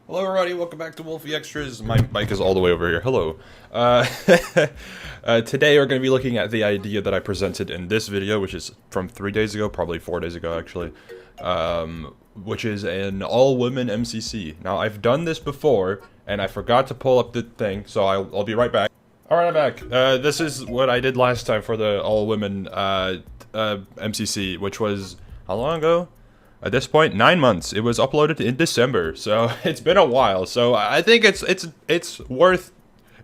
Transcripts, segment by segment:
Hello everybody, welcome back to Wolfeei Extras. My mic is all the way over here. Hello. Today we're going to be looking at the idea that I presented in this video, which is from 3 days ago, probably 4 days ago actually, which is an All Women MCC. Now I've done this before, and I forgot to pull up the thing, so I'll be right back. Alright, I'm back. This is what I did last time for the All Women MCC, which was, how long ago? At this point, 9 months. It was uploaded in December, so it's been a while. So I think it's worth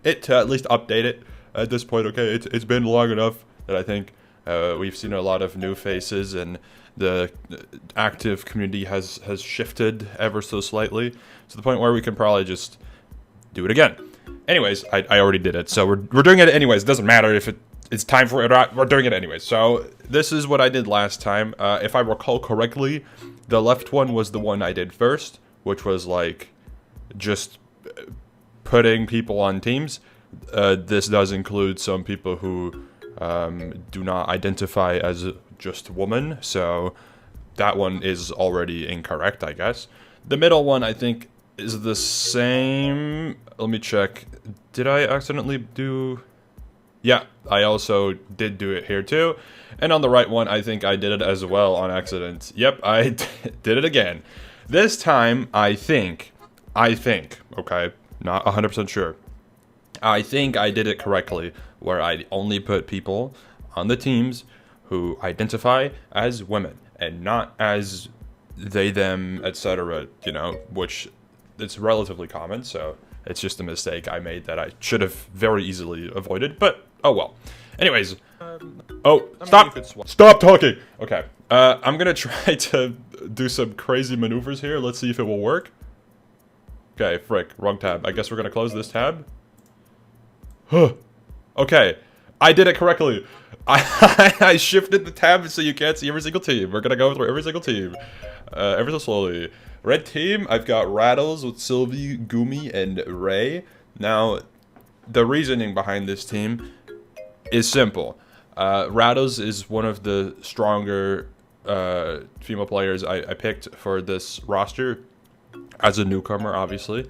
it to at least update it at this point. Okay, it's been long enough that I think we've seen a lot of new faces, and the active community has shifted ever so slightly to the point where we can probably just do it again. Anyways, I already did it, so we're doing it anyways. It doesn't matter if it's time for it or not. We're doing it anyways. So this is what I did last time. If I recall correctly, the left one was the one I did first, which was like just putting people on teams. This does include some people who do not identify as just women, so that one is already incorrect, I guess. The middle one, I think, is the same. Let me check. Did I accidentally do... Yeah, I also did do it here too. And on the right one, I think I did it as well on accident. Yep, I did it again. This time, I think, okay, not 100% sure. I think I did it correctly, where I only put people on the teams who identify as women and not as they, them, etc., you know, which it's relatively common, so it's just a mistake I made that I should have very easily avoided, but oh well. Anyways, stop talking! Okay, I'm gonna try to do some crazy maneuvers here. Let's see if it will work. Okay, frick, wrong tab. I guess we're gonna close this tab. Okay, I did it correctly. I shifted the tab so you can't see every single team. We're gonna go through every single team, ever so slowly. Red team, I've got Rattles with Sylvie, Gumi, and Ray. Now, the reasoning behind this team is simple. Rattles is one of the stronger female players I picked for this roster as a newcomer, obviously.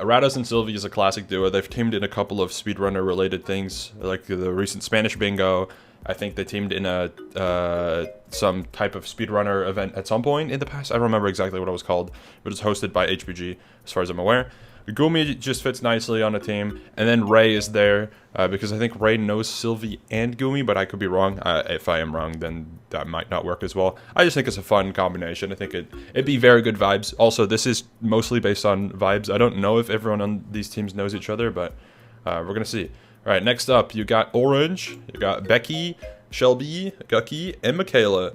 Rattles and Sylvie is a classic duo. They've teamed in a couple of speedrunner related things, like the recent Spanish Bingo. I think they teamed in some type of speedrunner event at some point in the past. I don't remember exactly what it was called, but it's hosted by HBG, as far as I'm aware. Gumi just fits nicely on a team, and then Ray is there, because I think Ray knows Sylvie and Gumi, but I could be wrong. If I am wrong, then that might not work as well. I just think it's a fun combination. I think it'd be very good vibes. Also, this is mostly based on vibes. I don't know if everyone on these teams knows each other, but we're going to see. All right, next up, you got Orange, you got Becky, Shelby, Gucky, and Michaela.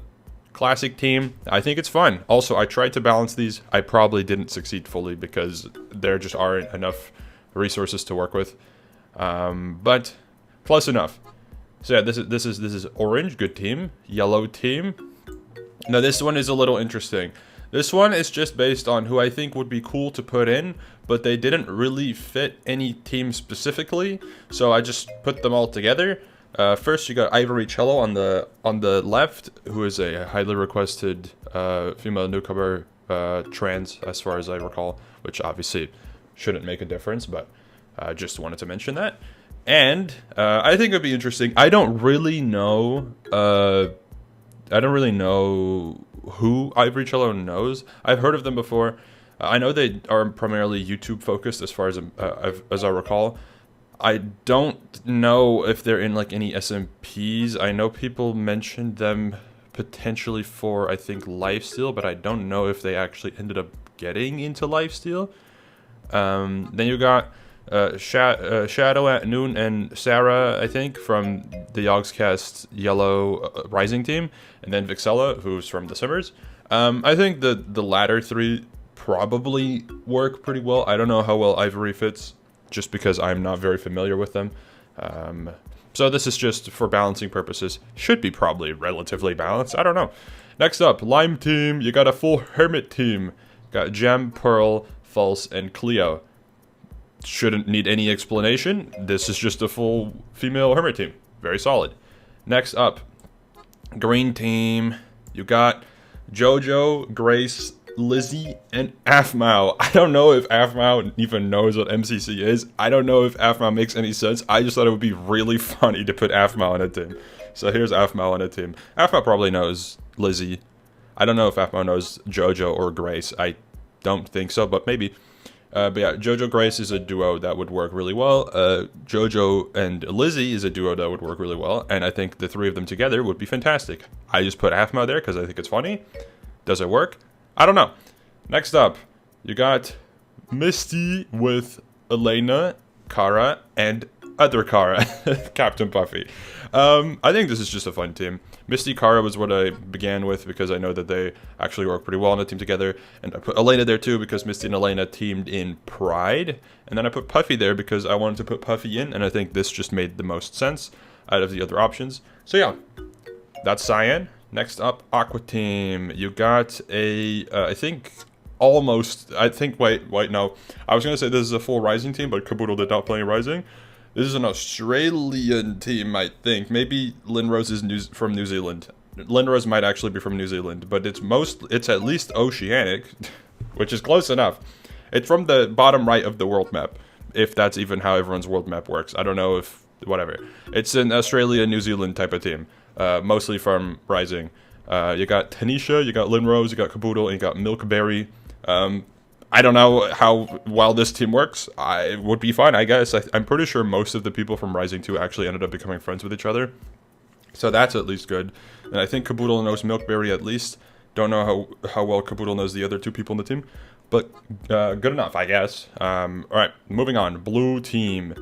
Classic team. I think it's fun. Also, I tried to balance these. I probably didn't succeed fully because there just aren't enough resources to work with. But close enough. So yeah, this is Orange, good team. Yellow team. Now this one is a little interesting. This one is just based on who I think would be cool to put in, but they didn't really fit any team specifically, so I just put them all together. First, you got Ivory Cello on the left, who is a highly requested female newcomer, trans, as far as I recall, which obviously shouldn't make a difference, but I just wanted to mention that. And I think it'd be interesting. I don't really know who Ivory Cello knows. I've heard of them before. I know they are primarily YouTube focused, as far as I recall. I don't know if they're in like any SMPs. I know people mentioned them potentially for, I think, lifesteal, but I don't know if they actually ended up getting into lifesteal. Then you got Shadow at Noon and Sarah, I think, from the Yogscast Yellow Rising team, and then Vixella, who's from the Simmers. I think the latter three probably work pretty well. I don't know how well Ivory fits, just because I'm not very familiar with them. So this is just for balancing purposes. Should be probably relatively balanced. I don't know. Next up, Lime team. You got a full Hermit team. Got Gem, Pearl, False, and Cleo. Shouldn't need any explanation. This is just a full female Hermit team. Very solid. Next up, Green team. You got Jojo, Grace, Lizzie, and Aphmau. I don't know if Aphmau even knows what MCC is. I don't know if Aphmau makes any sense. I just thought it would be really funny to put Aphmau on a team. So here's Aphmau on a team. Aphmau probably knows Lizzie. I don't know if Aphmau knows Jojo or Grace. I don't think so, but maybe. But yeah, Jojo Grace is a duo that would work really well. Jojo and Lizzie is a duo that would work really well. And I think the three of them together would be fantastic. I just put Aphmau there because I think it's funny. Does it work? I don't know. Next up, you got Misty with Elena, Kara, and other Kara, Captain Puffy. I think this is just a fun team. Misty Kara was what I began with because I know that they actually work pretty well on the team together. And I put Elena there too because Misty and Elena teamed in Pride. And then I put Puffy there because I wanted to put Puffy in. And I think this just made the most sense out of the other options. So yeah, that's Cyan. Next up, Aqua Team. You got a, wait, no. I was going to say this is a full Rising team, but Caboodle did not play Rising. This is an Australian team, I think. Maybe Linrose is from New Zealand. Linrose might actually be from New Zealand, but it's at least Oceanic, which is close enough. It's from the bottom right of the world map, if that's even how everyone's world map works. I don't know if, whatever. It's an Australia, New Zealand type of team. Mostly from Rising. You got Tanisha, you got Linrose, you got Caboodle, and you got Milkberry. I don't know how well this team works. It would be fun, I guess. I'm pretty sure most of the people from Rising 2 actually ended up becoming friends with each other. So that's at least good. And I think Caboodle knows Milkberry at least. Don't know how well Caboodle knows the other two people in the team. But good enough, I guess. Alright, moving on. Blue team.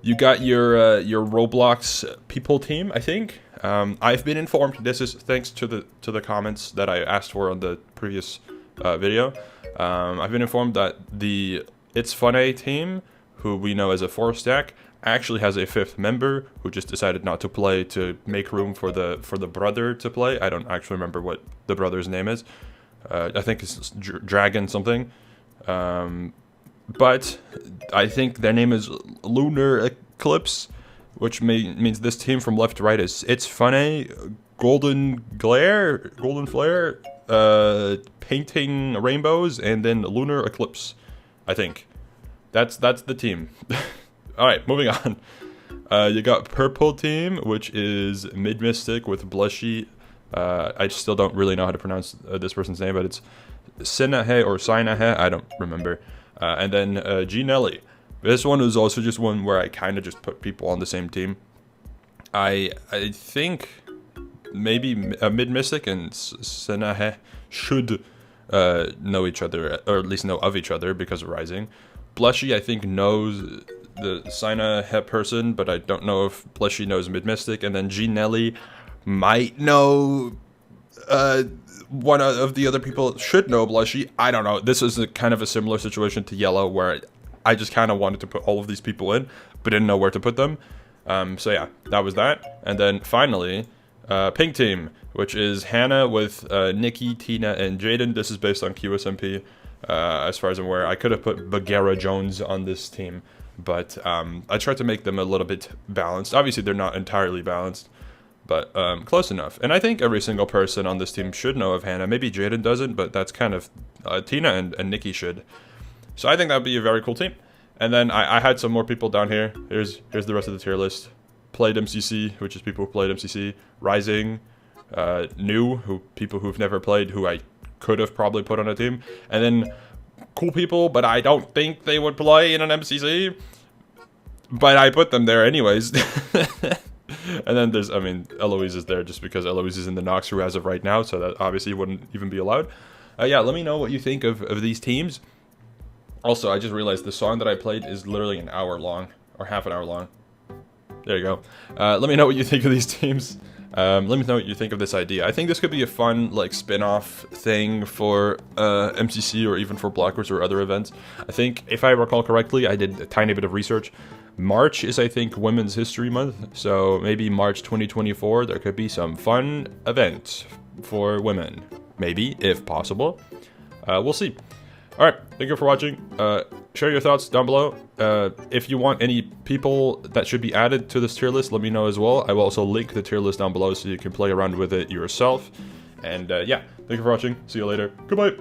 You got your Roblox people team, I think. I've been informed, this is thanks to the comments that I asked for on the previous video. I've been informed that the It's Funny team, who we know as a 4-stack, actually has a 5th member who just decided not to play to make room for the brother to play. I don't actually remember what the brother's name is. I think it's Dragon something. But I think their name is Lunar Eclipse, which means this team from left to right is It's Funny, Golden Flare, Painting Rainbows, and then Lunar Eclipse, I think. That's the team. Alright, moving on. You got Purple Team, which is Mid-Mystic with Blushy. I still don't really know how to pronounce this person's name, but it's Sinahe or Sinahe, I don't remember. And then G Nelly. This one is also just one where I kind of just put people on the same team. I think maybe Mid-Mystic and Sinahe should know each other, or at least know of each other because of Rising. Blushy, I think, knows the Sinahe person, but I don't know if Blushy knows Mid-Mystic. And then G Nelly might know one of the other people should know Blushy. I don't know. This is kind of a similar situation to Yellow, where I just kind of wanted to put all of these people in, but didn't know where to put them. So yeah, that was that. And then finally, Pink Team, which is Hannah with Nikki, Tina, and Jaden. This is based on QSMP, as far as I'm aware. I could have put Bagheera Jones on this team, but I tried to make them a little bit balanced. Obviously, they're not entirely balanced, but close enough. And I think every single person on this team should know of Hannah. Maybe Jaden doesn't, but that's kind of Tina and Nikki should. So I think that would be a very cool team. And then I had some more people down here. Here's the rest of the tier list. Played MCC, which is people who played MCC. Rising, new, people who've never played, who I could have probably put on a team. And then cool people, but I don't think they would play in an MCC. But I put them there anyways. And then there's, Eloise is there just because Eloise is in the Nox crew as of right now, so that obviously wouldn't even be allowed. Yeah, let me know what you think of these teams. Also, I just realized the song that I played is literally an hour long, or half an hour long. There you go. Let me know what you think of these teams. Let me know what you think of this idea. I think this could be a fun, like, spin-off thing for MCC or even for Blockers or other events. I think, if I recall correctly, I did a tiny bit of research. March is, I think, Women's History Month, so maybe March 2024, there could be some fun events for women. Maybe, if possible. We'll see. Alright, thank you for watching. Share your thoughts down below. If you want any people that should be added to this tier list, let me know as well. I will also link the tier list down below so you can play around with it yourself. And yeah, thank you for watching. See you later. Goodbye.